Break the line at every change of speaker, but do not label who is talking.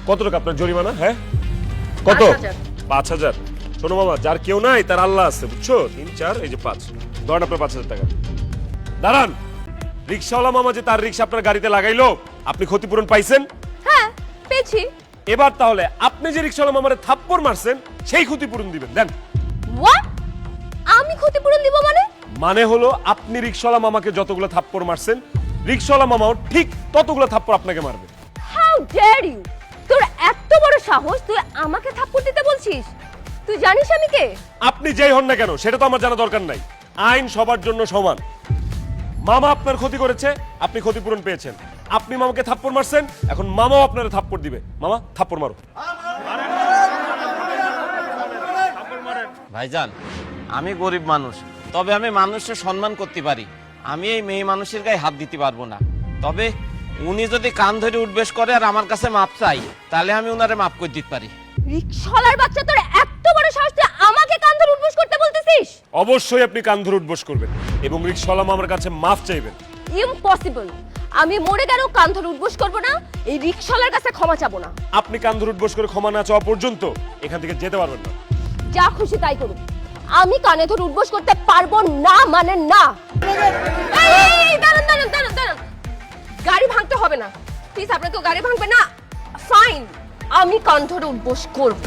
কত টাকা আপনার জরিমানা? হ্যাঁ কত? 5,000। শোনো মামা, যার কেউ নাই তার আল্লাহ আছে, বুঝছো? 3 4 এই যে 5, ধরেন আপনার 5,000 টাকা। দাঁড়ান, রিক্সাওয়ালা মামা যে তার রিক্সা আপনার গাড়িতে লাগাইলো, আপনি ক্ষতিপূরণ পাইছেন?
হ্যাঁ পেয়েছি।
এবার তাহলে আপনি যে রিক্সাওয়ালা মামারে থাপ্পড় মারছেন সেই ক্ষতিপূরণ দিবেন, দেন।
হোয়াট? আমি ক্ষতিপূরণ দিব মানে?
মানে হলো আপনি রিক্সাওয়ালা মামাকে যতগুলো থাপ্পড় মারছেন, রিক্সাওয়ালা মামাও ঠিক ততগুলো থাপ্পড় আপনাকে মারবে।
How dare you! তোর এত বড় সাহস, তুই আমাকে থাপ্পড় দিতে বলছিস? তুই জানিস আমি কে?
আপনি যেই হন না কেন সেটা তো আমার জানা দরকার নাই। আইন সবার জন্য সমান। মামা আপনার ক্ষতি করেছে, আপনি ক্ষতিপূরণ পেয়েছেন। আপনি মামাকে থাপ্পড় মারছেন, এখন মামাও আপনার থাপ্পড় দিবে। মামা থাপ্পড় মারো।
ভাইজান, আমি গরিব মানুষ, তবে আমি মানুষের সম্মান করতে পারি। আমি এই মেয়ে মানুষের গায়ে হাত দিতে পারবো না। তবে উনি যদি কান ধরে উঠবেশ করে আর আমার কাছে মাপ চাই, তাহলে আমি উনারে মাপ করে দিতে পারি।
রিকশালার বাচ্চা, তোর এত বড় সাহস, তুই আমাকে কান ধরে উঠবোস করতে বলতেছিস?
অবশ্যই আপনি কান ধরে উঠবোস করবেন এবং রিক্সাওয়ালা মামার কাছে মাফ চাইবেন।
ইম্পসিবল! আমি মরে গেলেও কান ধরে উঠবোস করবো না, এই রিকশালার কাছে ক্ষমা চাবো না।
আপনি কান ধরে উঠবোস করে ক্ষমা না চাওয়া পর্যন্ত এখান থেকে যেতে পারবেন না।
যা খুশি তাই করুন, আমি কানে ধরে উঠবোস করতে পারবো না মানে না। এই, দাঁড়ান দাঁড়ান দাঁড়ান দাঁড়ান, গাড়ি ভাঙতে হবে না প্লিজ, আপনাকে গাড়ি ভাঙবে না। ফাইন, আমি কান ধরে উঠবোস করবো।